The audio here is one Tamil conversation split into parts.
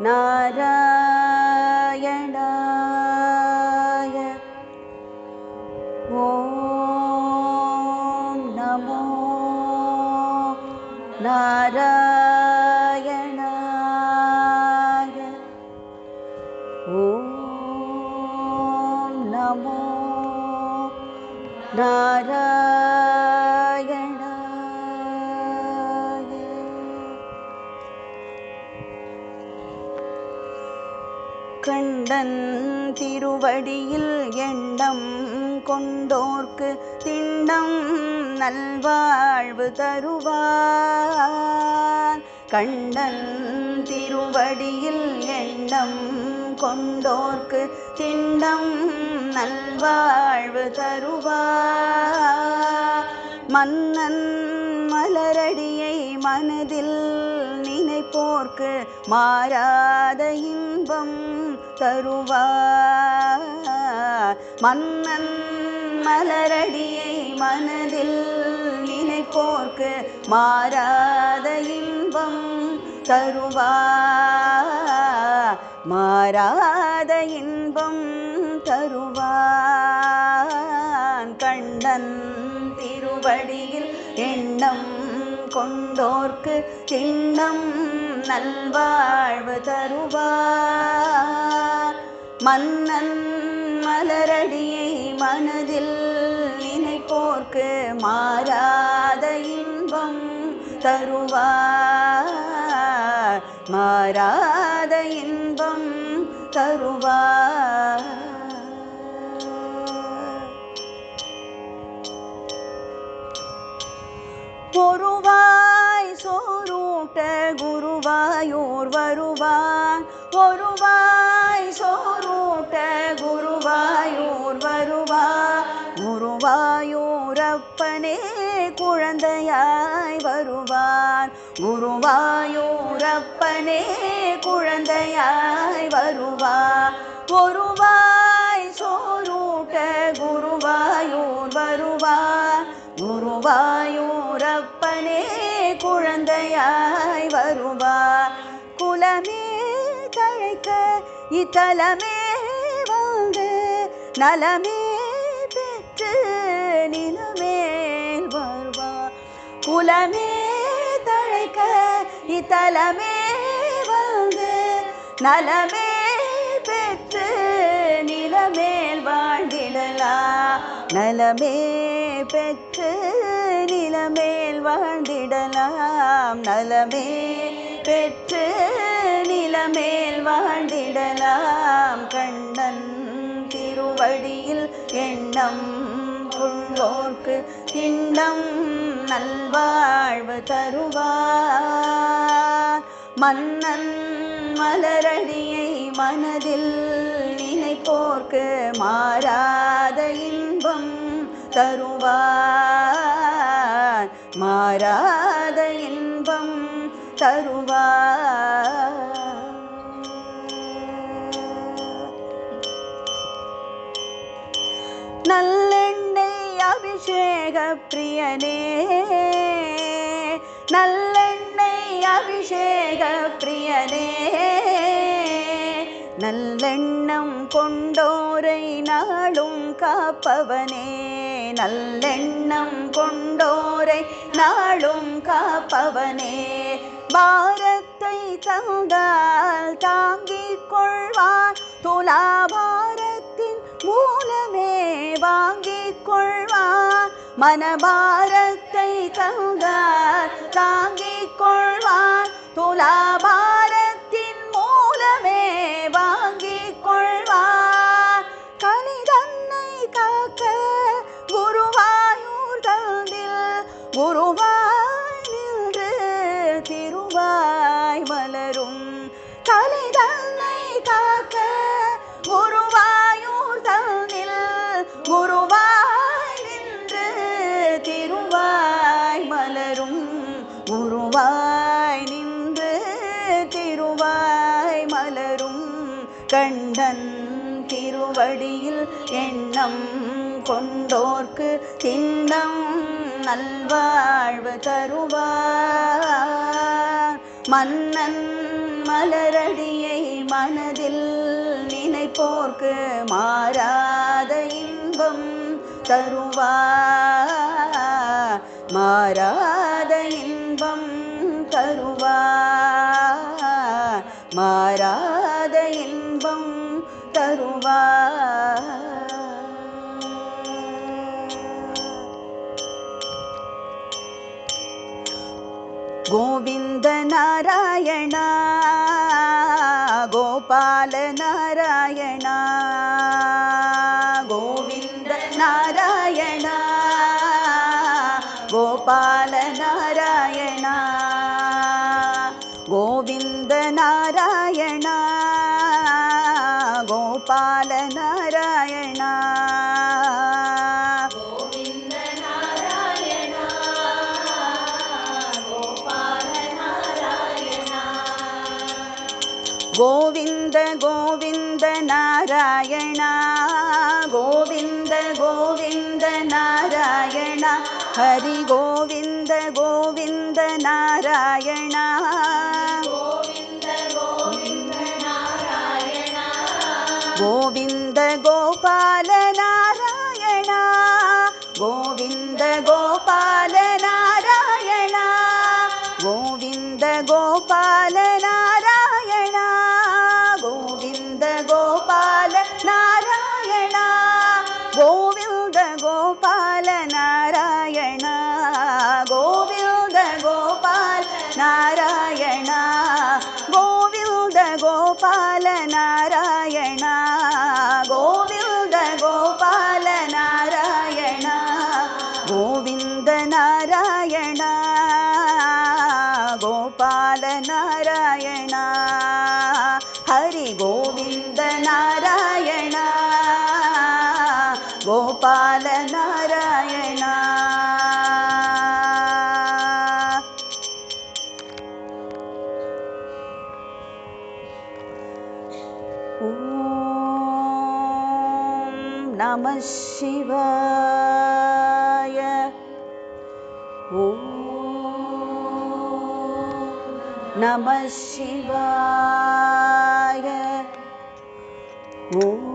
நாராயணாய. ஓம் நமோ நாராயணாய. ஓம் நமோ நாராயணாய. கண்டன் திருவடியில் எண்ணம் கொண்டோர்க்கு திண்ணம் நல்வாழ்வு தருவார். கண்டன் திருவடியில் எண்ணம் கொண்டோர்க்கு திண்ணம் நல்வாழ்வு தருவார். மன்னன் மலரடியை மனதில் நினைப்போர்க்கு மாறாத இன்பம் தருவார். மன்னன் மலரடியை மனதில் நினைப்போர்க்கு மாறாத இன்பம் தருவார். மாறாத இன்பம் தருவான். கண்ணன் திருவடியில் எண்ணம் கொண்டோர்க்கு திண்ணம் நல்வாழ்வு தருவார். மன்னன் மலரடியை மனதில் நினைப்போர்க்கு மாறாத இன்பம் தருவார். மாறாத இன்பம் தருவார். ஒருவாய் சோறூட்ட குருவாயூர் வருவான். ஒருவாய் சோறூட்ட குருவாயூர் வருவான். குருவாயூரப்பனே குழந்தையாய் வருவான். குருவாயூரப்பனே குழந்தையாய் வருவான். ஒருவாய் சோறூட்ட குருவாயூர் வருவான். குருவாயூரப்பனே குழந்தையாய் வருவார். குலமே தழைக்க இத்தலமே வந்து நலமே பெற்று நிலமேல் வருவார். குலமே தழைக்க இத்தலமே வந்து நலமே பெற்று நிலமேல் வாழ்ந்திடலாம். நலமே பெற்று நிலமேல் வாழ்ந்திடலாம். நலமே பெற்று நிலமேல் வாழ்ந்திடலாம். கண்ணன் திருவடியில் எண்ணம் கொண்டோர்க்கு திண்ணம் நல்வாழ்வு தருவார். மன்னன் மலரடியை மனதில் நினைப்போர்க்கு மாறாத இன்பம் தருவார். மாறாத இன்பம் தருவார். நல்லெண்ணெய் அபிஷேக பிரியனே. நல்லெண்ணெய் அபிஷேக பிரியனே. நல்லெண்ணம் கொண்டோரை நாளும் காப்பவனே. நல்லெண்ணம் கொண்டோரை நாளும் காப்பவனே. பாரத்தை தந்தால் தாங்கிக் கொள்வான். துலாபாரத்தின் மூலமே வாங்கிக் கொள்வான். மனபாரத்தை தந்தால் தாங்கிக் கொள்வான். துலாபாரத்தின் மூலமே வாங்கிக் கொள்வான். கலிதன்னை காக்க குருவாயூர் தந்தில் குருவாய் நின்று திருவாய் மலரும். கலிதன்னை காக்க குருவாயூர் தந்தில் குருவாய் நின்று திருவாய் மலரும். குருவாய் நின்று திருவாய் மலரும். கண்டன் திருவடியில் எண்ணம் கொண்டோர்க்கு திண்ணம் நல்வாழ்வு தருவார். மன்னன் மலரடியை மனதில் நினைப்போர்க்கு மாறாத இன்பம் தருவார், மாறாத இன்பம் தருவார், மாறாத இன்பம் தருவார். கோவிந்த நாராயணா கோபால நாராயணா, கோவிந்த நாராயணா கோபால நாராயணா, கோவிந்த நாராயணா கோபால நாராயணா, கோவிந்த நாராயணா கோபால நாராயணா, கோவிந்த கோவிந்த நாராயணா கோவிந்த கோவிந்த நாராயணா, ஹரி கோவிந்த கோவிந்த நாராயணா, கோவிந்த கோவிந்த நாராயணா, கோவிந்த கோபால நாராயணா, கோவிந்த கோபால நாராயணா, கோவிந்த கோபால நாராயணா, கோவிந்த கோபால நாராயணா, கோவிந்த கோபால நாராயணா, கோவிந்த கோபால நாராயணா, கோவிந்த கோபால நாராயணா, கோவிந்த கோபால நாராயணா, கோவிந்த நாராயணா கோபால நாராயணா, ஹரி கோவிந்த நாராயணா கோபால நாராயணா. ஓம் நம சிவாய. ஓம் நம சிவாய. ஓம்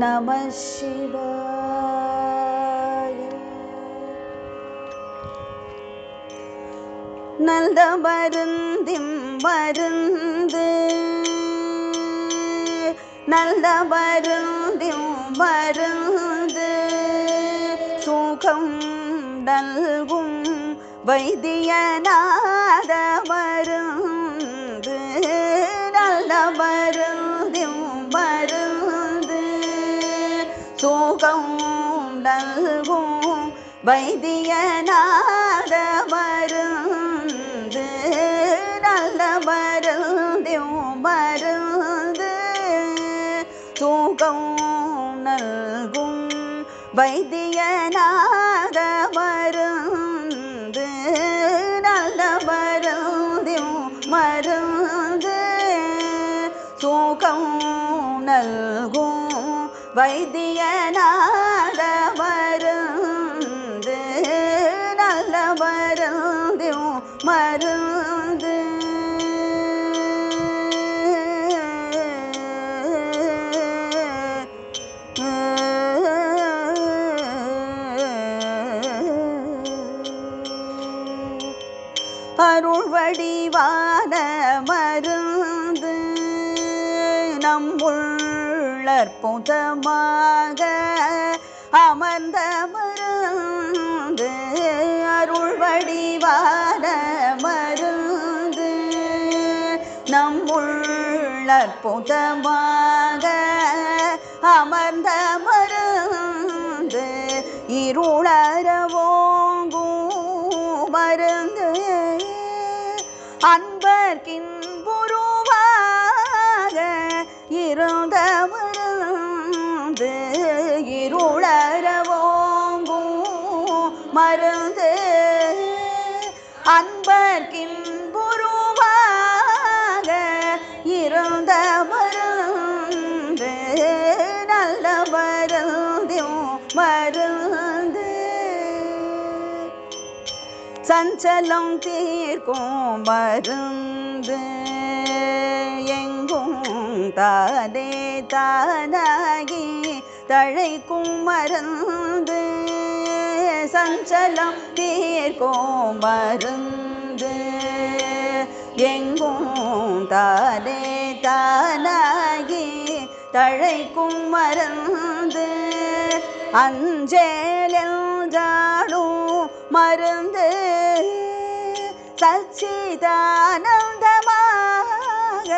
நம சிவாய. நல்ல மருந்தின் மருந்து, நல்ல மருந்தின் மருந்து, சுகம் நல்கும் வைத்தியநாத மருந்து, நல்ல மருந்தின் மருந்து, சுகம் நல்கும் வைத்தியநாத மருந்து, நல்ல மருந்தின் மருந்து, சுகம் நல்கும் வைத்தியநாத மருந்து, நல்ல மருந்தின் மருந்து, சுகம் நல்கும் வைத்தியநாத மருந்து, நல்ல மருந்தின் மருந்து. அருள் வடிவான மருந்து, நம்முள் அற்புதமாக அமர்ந்த மருந்து, அருள் வடிவான மருந்து, நம்முள் அற்புதமாக அமர்ந்த மருந்து, இருளறவோங்கும் மருந்து, அன்பர்கின்புருவாக இருந்த மருந்து, இருளறவோங்கும் மருந்து, அன்பர்கின்புருவாக இருந்த மருந்து, நல்ல மருந்தின் மருந்து, சஞ்சலம் தீர்க்கும் மருந்து எங்கும் தானே தானாகி தழைக்கும் மருந்து சஞ்சலம் தீர்க்கும் மருந்து எங்கும் தானே தானாகி தழைக்கும் மருந்து அஞ்சேலென்றாடும் மருந்து சச்சிதானந்தமாக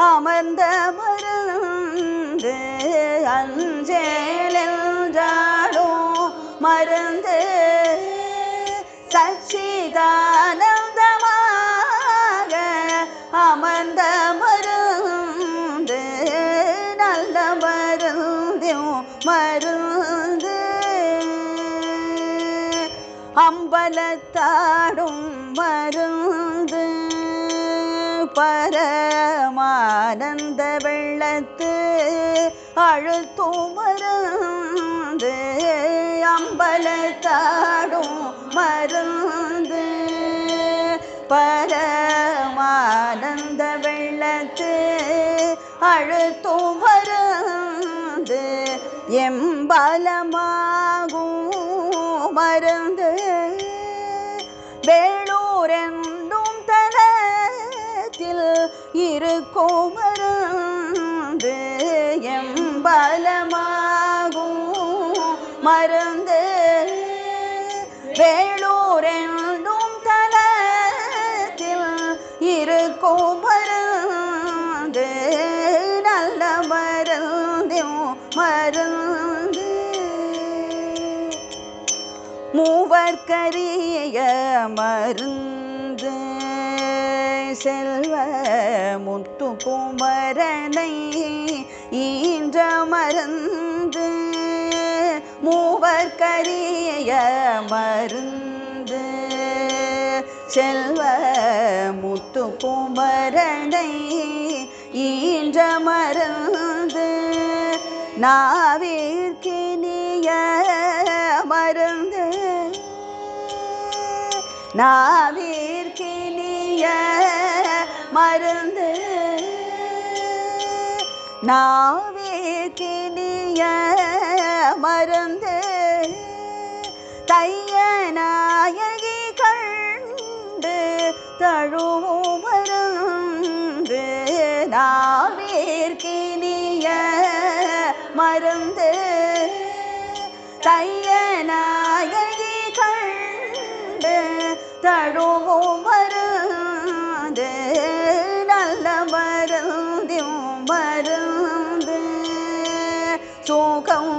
அமர்ந்த மருந்து அஞ்சேலென்றாடும் மருந்து சச்சிதானந்தமாக அமர்ந்த மருந்து நல்ல மருந்தும் மருந்து அம்பலத்தாடும் மருந்து பரமானந்த வெள்ளத்து அழுத்தும் மருந்து அம்பலத்தாடும் மருந்து பரமானந்த வெள்ளத்து அழுத்தும் மருந்து எம்பலமாகும் மருந்து வேளூரென்றும் தலத்தில் இருக்கும் மருந்து எம்பலமாகும் மருந்து வேளூரென்றும் தலத்தில் இருக்கும் மருந்து நல்ல மருந்தும் மருந்து மூவர்க்கரிய மருந்து செல்வ முத்துக்குமரனை ஈன்ற மருந்து மூவர்க்கரிய மருந்து செல்வ முத்துக்குமரனை ஈன்ற மருந்து நாவிற்கினிய மருந்து நாவிற்கினிய மருந்து நாவிற்கினிய மருந்து தையநாயகி கண்டு தழுவும் மருந்து நாவிற்கினிய மருந்து தையநாயகி கண்டு தழுவும் மருந்து நல்ல மருந்தும் மருந்து சுகம்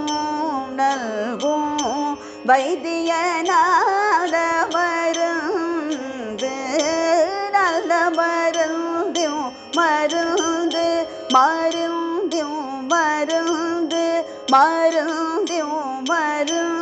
நல்கும் வைத்தியநாத மருந்து நல்ல மருந்தும் மருந்து மருந்தும் மருந்து மருந்தும் மருந்து